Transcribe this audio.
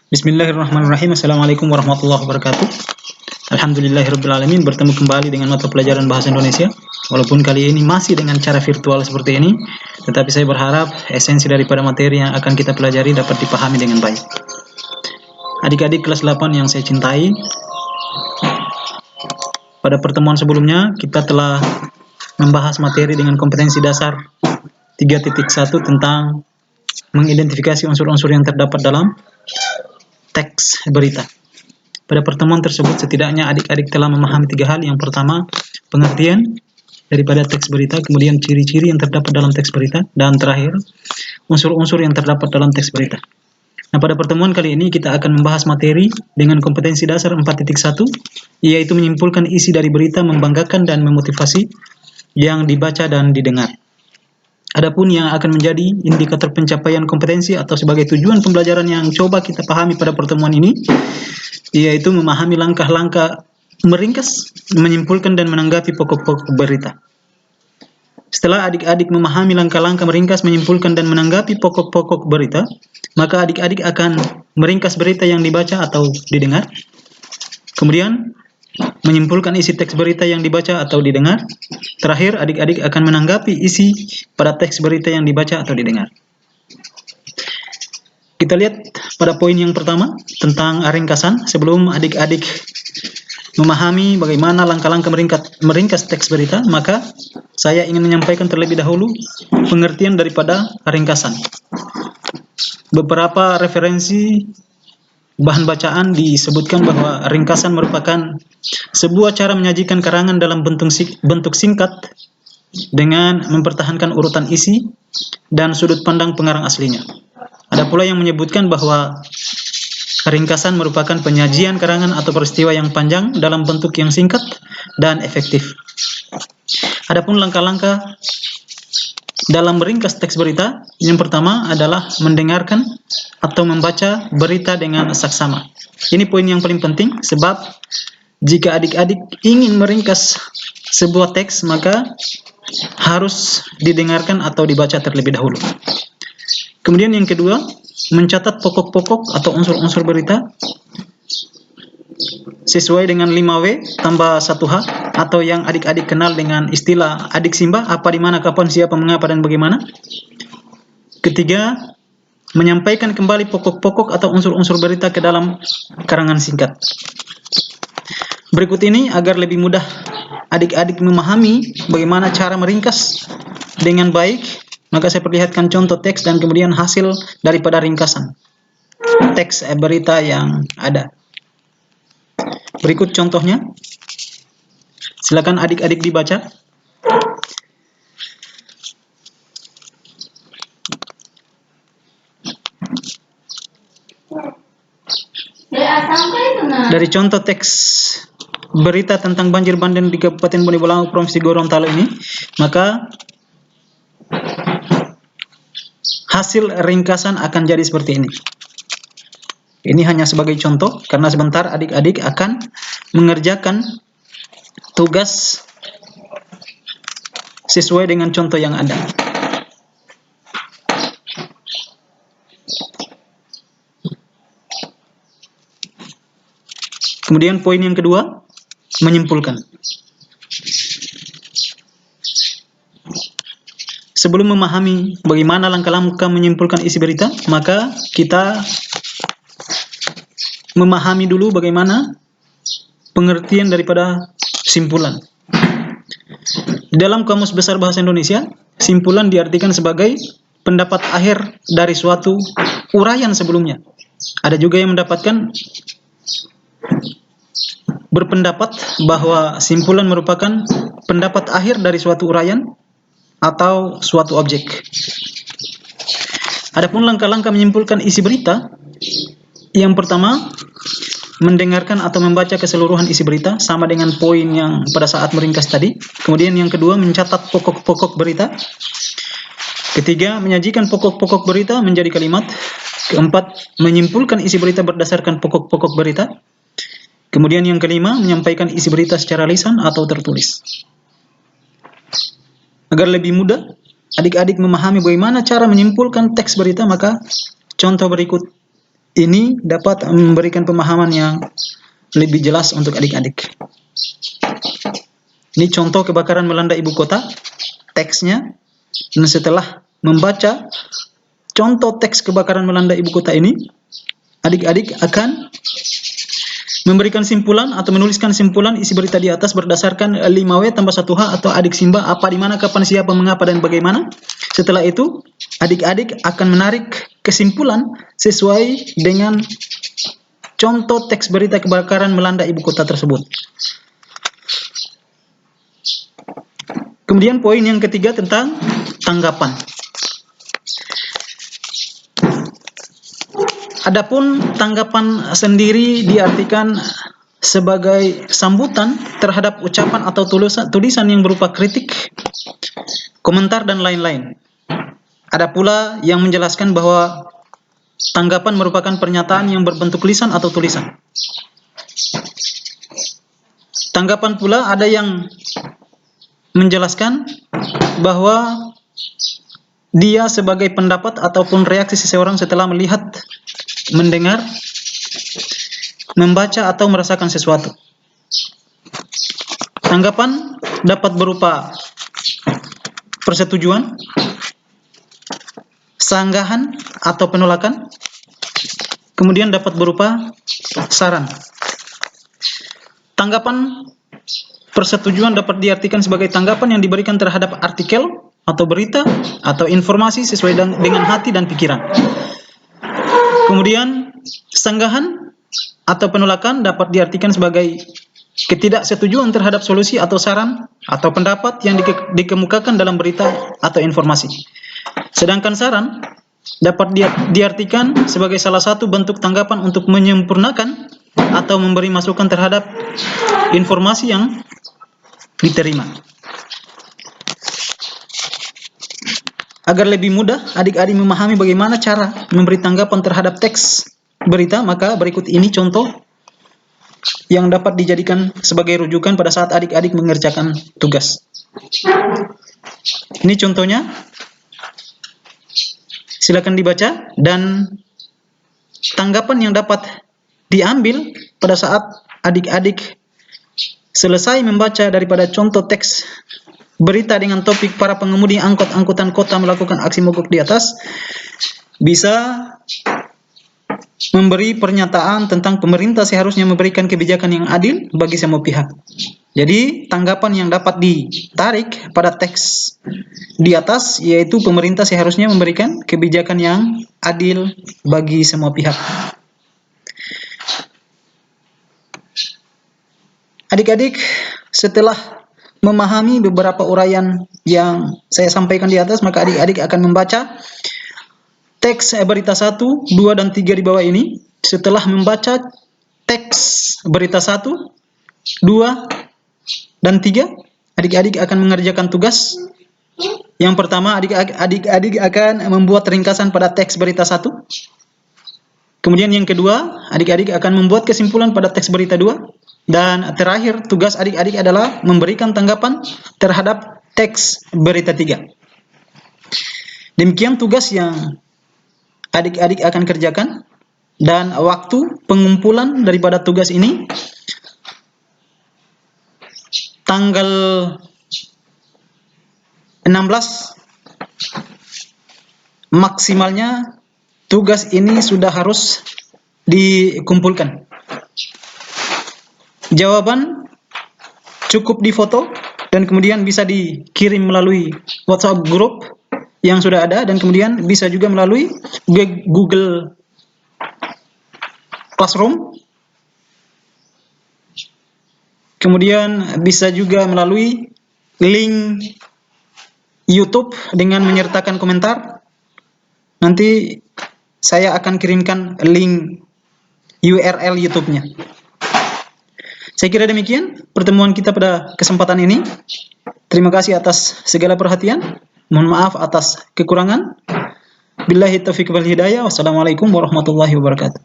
Bismillahirrahmanirrahim. Assalamualaikum warahmatullahi wabarakatuh. Alhamdulillahirrabbilalamin. Bertemu kembali dengan mata pelajaran bahasa Indonesia. Walaupun kali ini masih dengan cara virtual seperti ini, tetapi saya berharap esensi daripada materi yang akan kita pelajari dapat dipahami dengan baik. Adik-adik kelas 8 yang saya cintai, pada pertemuan sebelumnya kita telah membahas materi dengan kompetensi dasar 3.1 tentang mengidentifikasi unsur-unsur yang terdapat dalam teks berita. Pada pertemuan tersebut setidaknya adik-adik telah memahami 3 hal. Yang pertama, pengertian daripada teks berita, kemudian ciri-ciri yang terdapat dalam teks berita, dan terakhir, unsur-unsur yang terdapat dalam teks berita. Nah, pada pertemuan kali ini kita akan membahas materi dengan kompetensi dasar 4.1, yaitu menyimpulkan isi dari berita, membanggakan dan memotivasi yang dibaca dan didengar. Adapun yang akan menjadi indikator pencapaian kompetensi atau sebagai tujuan pembelajaran yang coba kita pahami pada pertemuan ini, yaitu memahami langkah-langkah meringkas, menyimpulkan dan menanggapi pokok-pokok berita. Setelah adik-adik memahami langkah-langkah meringkas, menyimpulkan dan menanggapi pokok-pokok berita, maka adik-adik akan meringkas berita yang dibaca atau didengar. Kemudian menyimpulkan isi teks berita yang dibaca atau didengar. Terakhir, adik-adik akan menanggapi isi pada teks berita yang dibaca atau didengar. Kita lihat pada poin yang pertama tentang ringkasan. Sebelum adik-adik memahami bagaimana langkah-langkah meringkas teks berita, maka saya ingin menyampaikan terlebih dahulu pengertian daripada ringkasan. Beberapa referensi bahan bacaan disebutkan bahwa ringkasan merupakan sebuah cara menyajikan karangan dalam bentuk singkat dengan mempertahankan urutan isi dan sudut pandang pengarang aslinya. Ada pula yang menyebutkan bahwa ringkasan merupakan penyajian karangan atau peristiwa yang panjang dalam bentuk yang singkat dan efektif. Adapun langkah-langkah dalam meringkas teks berita, yang pertama adalah mendengarkan atau membaca berita dengan saksama. Ini poin yang paling penting, sebab jika adik-adik ingin meringkas sebuah teks, maka harus didengarkan atau dibaca terlebih dahulu. Kemudian yang kedua, mencatat pokok-pokok atau unsur-unsur berita sesuai dengan 5W tambah 1H, atau yang adik-adik kenal dengan istilah adik Simba, apa, di mana, kapan, siapa, mengapa, dan bagaimana. Ketiga, menyampaikan kembali pokok-pokok atau unsur-unsur berita ke dalam karangan singkat. Berikut ini agar lebih mudah adik-adik memahami bagaimana cara meringkas dengan baik, maka saya perlihatkan contoh teks dan kemudian hasil daripada ringkasan teks berita yang ada. Berikut contohnya. Silakan adik-adik dibaca. Dari contoh teks berita tentang banjir bandang di Kabupaten Bone Bolango, Provinsi Gorontalo ini, maka hasil ringkasan akan jadi seperti ini. Ini hanya sebagai contoh, karena sebentar adik-adik akan mengerjakan tugas sesuai dengan contoh yang ada. Kemudian poin yang kedua, menyimpulkan. Sebelum memahami bagaimana langkah-langkah menyimpulkan isi berita, maka kita memahami dulu bagaimana pengertian daripada simpulan. Dalam Kamus Besar Bahasa Indonesia, simpulan diartikan sebagai pendapat akhir dari suatu uraian sebelumnya. Ada juga yang berpendapat bahwa simpulan merupakan pendapat akhir dari suatu uraian atau suatu objek. Adapun langkah-langkah menyimpulkan isi berita, yang pertama, mendengarkan atau membaca keseluruhan isi berita sama dengan poin yang pada saat meringkas tadi. Kemudian yang kedua, mencatat pokok-pokok berita. Ketiga, menyajikan pokok-pokok berita menjadi kalimat. Keempat, menyimpulkan isi berita berdasarkan pokok-pokok berita. Kemudian yang kelima, menyampaikan isi berita secara lisan atau tertulis. Agar lebih mudah adik-adik memahami bagaimana cara menyimpulkan teks berita, maka contoh berikut ini dapat memberikan pemahaman yang lebih jelas untuk adik-adik. Ini contoh kebakaran melanda ibu kota, teksnya. Dan setelah membaca contoh teks kebakaran melanda ibu kota ini, adik-adik akan memberikan simpulan atau menuliskan simpulan isi berita di atas berdasarkan 5W tambah 1H atau adik Simba, apa, di mana, kapan, siapa, mengapa, dan bagaimana. Setelah itu, adik-adik akan menarik kesimpulan sesuai dengan contoh teks berita kebakaran melanda ibu kota tersebut. Kemudian poin yang ketiga tentang tanggapan. Adapun tanggapan sendiri diartikan sebagai sambutan terhadap ucapan atau tulisan yang berupa kritik, komentar, dan lain-lain. Ada pula yang menjelaskan bahwa tanggapan merupakan pernyataan yang berbentuk lisan atau tulisan. Tanggapan pula ada yang menjelaskan bahwa dia sebagai pendapat ataupun reaksi seseorang setelah melihat, mendengar, membaca, atau merasakan sesuatu. Tanggapan dapat berupa persetujuan, sanggahan atau penolakan, kemudian dapat berupa saran. Tanggapan persetujuan dapat diartikan sebagai tanggapan yang diberikan terhadap artikel atau berita atau informasi sesuai dengan hati dan pikiran. Kemudian sanggahan atau penolakan dapat diartikan sebagai ketidaksetujuan terhadap solusi atau saran atau pendapat yang dikemukakan dalam berita atau informasi. Sedangkan saran dapat diartikan sebagai salah satu bentuk tanggapan untuk menyempurnakan atau memberi masukan terhadap informasi yang diterima. Agar lebih mudah adik-adik memahami bagaimana cara memberi tanggapan terhadap teks berita, maka berikut ini contoh yang dapat dijadikan sebagai rujukan pada saat adik-adik mengerjakan tugas. Ini contohnya. Silakan dibaca, dan tanggapan yang dapat diambil pada saat adik-adik selesai membaca daripada contoh teks berita dengan topik para pengemudi angkutan kota melakukan aksi mogok di atas, bisa memberi pernyataan tentang pemerintah seharusnya memberikan kebijakan yang adil bagi semua pihak. Jadi tanggapan yang dapat ditarik pada teks di atas yaitu pemerintah seharusnya memberikan kebijakan yang adil bagi semua pihak. Adik-adik, setelah memahami beberapa uraian yang saya sampaikan di atas, maka adik-adik akan membaca teks berita 1, 2, dan 3 di bawah ini. Setelah membaca teks berita 1, 2, dan 3, adik-adik akan mengerjakan tugas. Yang pertama, adik-adik akan membuat ringkasan pada teks berita 1. Kemudian yang kedua, adik-adik akan membuat kesimpulan pada teks berita 2. Dan terakhir, tugas adik-adik adalah memberikan tanggapan terhadap teks berita 3. Demikian tugas yang adik-adik akan kerjakan, dan waktu pengumpulan daripada tugas ini tanggal 16 maksimalnya tugas ini sudah harus dikumpulkan. Jawaban cukup difoto dan kemudian bisa dikirim melalui WhatsApp grup yang sudah ada, dan kemudian bisa juga melalui Google Classroom. Kemudian bisa juga melalui link YouTube dengan menyertakan komentar. Nanti saya akan kirimkan link URL YouTube-nya. Saya kira demikian pertemuan kita pada kesempatan ini. Terima kasih atas segala perhatian. Mohon maaf atas kekurangan. Billahi taufiq wal hidayah. Wassalamualaikum warahmatullahi wabarakatuh.